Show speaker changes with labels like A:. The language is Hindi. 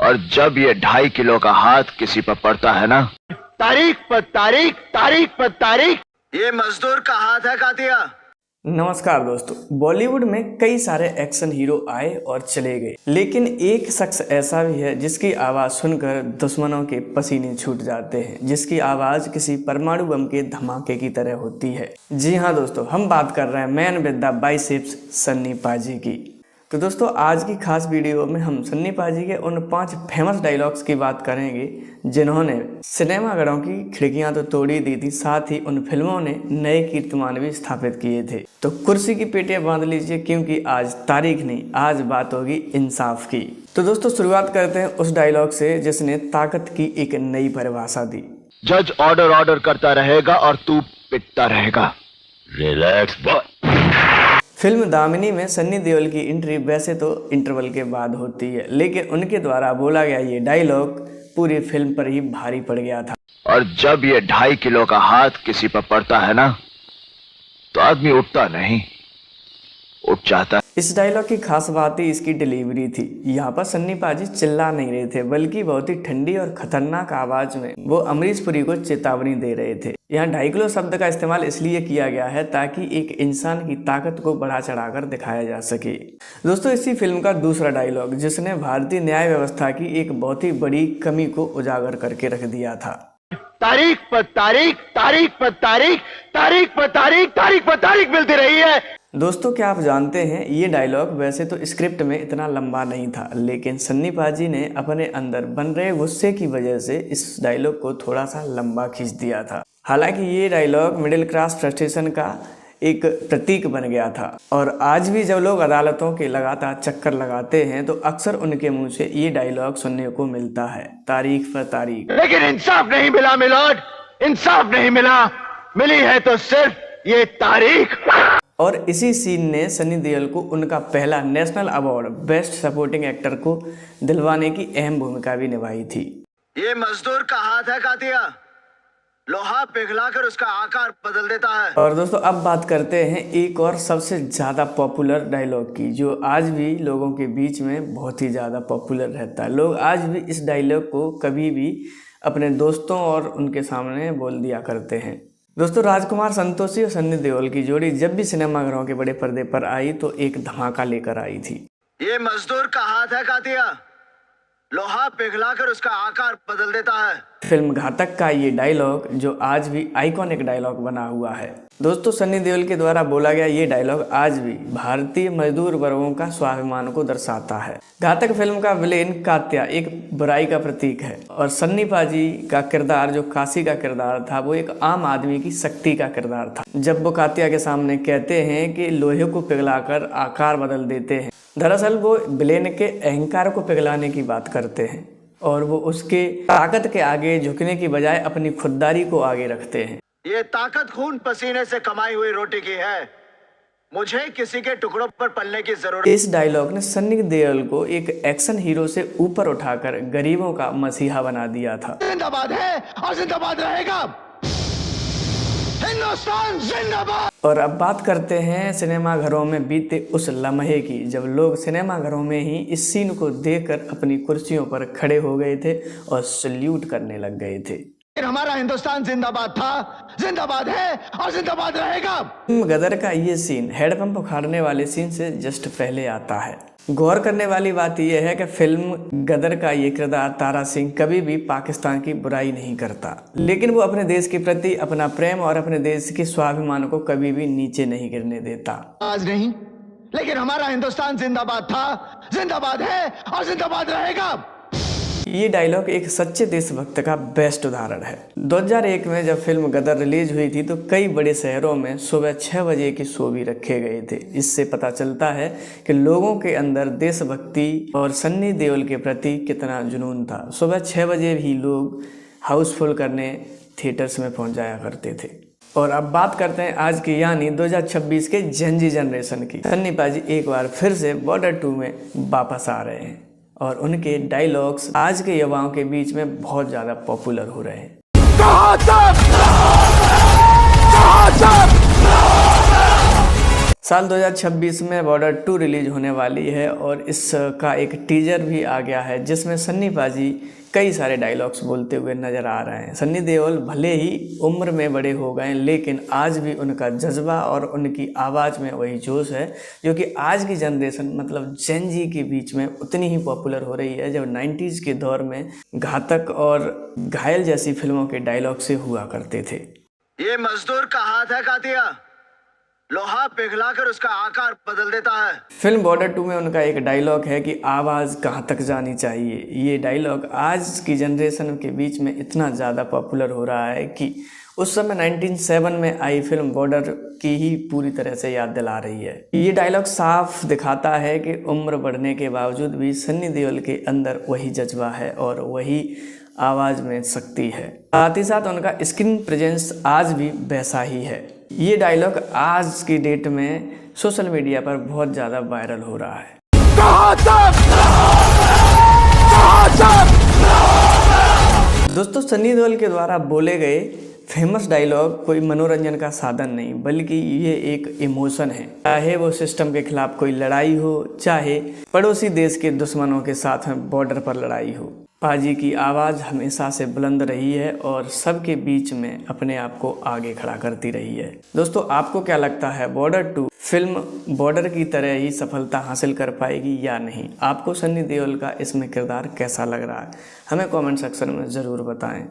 A: और जब ये 2.5 किलो का हाथ किसी पर पड़ता है ना, तारीख पर तारीख, तारीख पर तारीख, ये मजदूर का हाथ है कातिया।
B: नमस्कार दोस्तों, बॉलीवुड में कई सारे एक्शन हीरो आए और चले गए, लेकिन एक शख्स ऐसा भी है जिसकी आवाज़ सुनकर दुश्मनों के पसीने छूट जाते हैं, जिसकी आवाज़ किसी परमाणु बम के धमाके की तरह होती है। जी हाँ दोस्तों, हम बात कर रहे हैं man with the biceps Sunny पाजी की। तो दोस्तों, आज की खास वीडियो में हम सन्नी पाजी के उन 5 फेमस डायलॉग्स की बात करेंगे जिन्होंने सिनेमाघरों की खिड़कियां तो तोड़ी दी थी, साथ ही उन फिल्मों ने नए कीर्तिमान भी स्थापित किए थे। तो कुर्सी की पेटियां बांध लीजिए, क्योंकि आज तारीख नहीं, आज बात होगी इंसाफ की। तो दोस्तों, शुरुआत करते हैं उस डायलॉग से जिसने ताकत की एक नई परिभाषा दी।
A: जज ऑर्डर करता रहेगा और तू पिटता रहेगा। Relax boy.
B: फिल्म दामिनी में सन्नी देओल की एंट्री वैसे तो इंटरवल के बाद होती है, लेकिन उनके द्वारा बोला गया ये डायलॉग पूरी फिल्म पर ही भारी पड़ गया था।
A: और जब ये 2.5 किलो का हाथ किसी पर पड़ता है ना, तो आदमी उठता नहीं, उठ जाता।
B: इस डायलॉग की खास बात ही इसकी डिलीवरी थी। यहाँ पर सन्नी पाजी चिल्ला नहीं रहे थे, बल्कि बहुत ही ठंडी और खतरनाक आवाज में वो अमरीश पुरी को चेतावनी दे रहे थे। यहाँ 2.5 किलो शब्द का इस्तेमाल इसलिए किया गया है ताकि एक इंसान की ताकत को बढ़ा चढ़ाकर दिखाया जा सके। दोस्तों, इसी फिल्म का दूसरा डायलॉग जिसने भारतीय न्याय व्यवस्था की एक बहुत ही बड़ी कमी को उजागर करके रख दिया था।
A: तारीख पर तारीख, तारीख पर तारीख, तारीख पर तारीख, तारीख पर तारीख मिलती रही है।
B: दोस्तों, क्या आप जानते हैं, ये डायलॉग वैसे तो स्क्रिप्ट में इतना लंबा नहीं था, लेकिन सन्नी पाजी ने अपने अंदर बन रहे गुस्से की वजह से इस डायलॉग को थोड़ा सा लंबा खींच दिया था। हालांकि ये डायलॉग मिडिल क्लास फ्रस्ट्रेशन का एक प्रतीक बन गया था, और आज भी जब लोग अदालतों के लगातार चक्कर लगाते हैं तो अक्सर उनके मुंह से ये डायलॉग सुनने को मिलता है, तारीख पर तारीख।
A: लेकिन इंसाफ नहीं मिला मिलोड, इंसाफ नहीं मिला, मिली है तो सिर्फ ये तारीख।
B: और इसी सीन ने सन्नी देओल को उनका पहला national award best supporting actor को दिलवाने की अहम भूमिका भी निभाई थी।
A: ये मजदूर का हाथ है कातिया, लोहा पिघलाकर उसका आकार बदल देता है।
B: और दोस्तों, अब बात करते हैं एक और सबसे ज्यादा पॉपुलर डायलॉग की, जो आज भी लोगों के बीच में बहुत ही ज्यादा पॉपुलर रहता है। लोग आज भी इस डायलॉग को कभी भी अपने दोस्तों और उनके सामने बोल दिया करते हैं। दोस्तों, राजकुमार संतोषी और सन्नी देओल की जोड़ी जब भी सिनेमाघरों के बड़े पर्दे पर आई तो एक धमाका लेकर आई थी।
A: ये मजदूर का हाथ है कातिया, लोहा पिघलाकर उसका आकार बदल देता है।
B: फिल्म घातक का ये डायलॉग जो आज भी आइकॉनिक डायलॉग बना हुआ है। दोस्तों, सन्नी देओल के द्वारा बोला गया ये डायलॉग आज भी भारतीय मजदूर वर्गों का स्वाभिमान को दर्शाता है। घातक फिल्म का विलेन कात्या एक बुराई का प्रतीक है, और सन्नी पाजी का किरदार जो काशी का किरदार था वो एक आम आदमी की शक्ति का किरदार था। जब वो कात्या के सामने कहते हैं कि लोहे को पिघलाकर आकार बदल देते हैं, दरअसल वो विलेन के अहंकार को पिघलाने की बात करते हैं, और वो उसके ताकत के आगे झुकने की बजाय अपनी खुददारी को आगे रखते हैं।
A: ये ताकत खून पसीने से कमाई हुई रोटी की है, मुझे किसी के टुकड़ों पर पलने की जरूरत।
B: इस डायलॉग ने सन्नी देओल को एक एक्शन हीरो से ऊपर उठाकर गरीबों का मसीहा बना दिया था।
A: जिंदाबाद है और जिंदाबाद रहेगा, हिंदुस्तान जिंदाबाद।
B: और अब बात करते हैं सिनेमाघरों में बीते उस लम्हे की, जब लोग सिनेमाघरों में ही इस सीन को देखकर अपनी कुर्सियों पर खड़े हो गए थे और सल्यूट करने लग गए थे।
A: हमारा हिंदुस्तान जिंदाबाद था, जिंदाबाद है और जिंदाबाद रहेगा।
B: गदर का ये सीन हेडपंप उखाड़ने वाले सीन से जस्ट पहले आता है। गौर करने वाली बात यह है कि फिल्म गदर का ये किरदार तारा सिंह कभी भी पाकिस्तान की बुराई नहीं करता, लेकिन वो अपने देश के प्रति अपना प्रेम और अपने देश के स्वाभिमान को कभी भी नीचे नहीं गिरने देता।
A: आज नहीं, लेकिन हमारा हिंदुस्तान जिंदाबाद था, जिंदाबाद है और जिंदाबाद रहेगा।
B: ये डायलॉग एक सच्चे देशभक्त का बेस्ट उदाहरण है। 2001 में जब फिल्म गदर रिलीज हुई थी तो कई बड़े शहरों में सुबह 6 बजे के शो भी रखे गए थे। इससे पता चलता है कि लोगों के अंदर देशभक्ति और सन्नी देओल के प्रति कितना जुनून था। सुबह 6 बजे भी लोग हाउसफुल करने थिएटर्स में पहुंच जाया करते थे। और अब बात करते हैं आज की यानी 2026 के जेनजी जनरेशन की। सन्नी पाजी एक बार फिर से बॉर्डर 2 में वापस आ रहे हैं और उनके डायलॉग्स आज के युवाओं के बीच में बहुत ज़्यादा पॉपुलर हो रहे हैं। साल 2026 में बॉर्डर 2 रिलीज होने वाली है और इसका एक टीजर भी आ गया है जिसमें सन्नी पाजी कई सारे डायलॉग्स बोलते हुए नज़र आ रहे हैं। सन्नी देओल भले ही उम्र में बड़े हो गए लेकिन आज भी उनका जज्बा और उनकी आवाज़ में वही जोश है जो कि आज की जनरेशन मतलब जेन जी के बीच में उतनी ही पॉपुलर हो रही है जब 90s के दौर में घातक और घायल जैसी फिल्मों के डायलॉग से हुआ करते थे।
A: ये मजदूर का हाथ है कातिया, लोहा पिघलाकर उसका आकार बदल देता है।
B: फिल्म बॉर्डर 2 में उनका एक डायलॉग है कि आवाज़ कहाँ तक जानी चाहिए। ये डायलॉग आज की जनरेशन के बीच में इतना ज़्यादा पॉपुलर हो रहा है कि उस समय 1907 में आई फिल्म बॉर्डर की ही पूरी तरह से याद दिला रही है। ये डायलॉग साफ दिखाता है कि उम्र बढ़ने के बावजूद भी सन्नी देओल के अंदर वही जज्बा है और वही आवाज़ में शक्ति है। साथ ही साथ उनका स्क्रीन प्रेजेंस आज भी वैसा ही है। ये डायलॉग आज की डेट में सोशल मीडिया पर बहुत ज़्यादा वायरल हो रहा है। दोस्तों, सन्नी देओल के द्वारा बोले गए फेमस डायलॉग कोई मनोरंजन का साधन नहीं बल्कि ये एक इमोशन है। चाहे वो सिस्टम के खिलाफ कोई लड़ाई हो, चाहे पड़ोसी देश के दुश्मनों के साथ में बॉर्डर पर लड़ाई हो, पाजी की आवाज़ हमेशा से बुलंद रही है और सबके बीच में अपने आप को आगे खड़ा करती रही है। दोस्तों, आपको क्या लगता है बॉर्डर 2 फिल्म बॉर्डर की तरह ही सफलता हासिल कर पाएगी या नहीं? आपको सन्नी देओल का इसमें किरदार कैसा लग रहा है? हमें कमेंट सेक्शन में ज़रूर बताएं।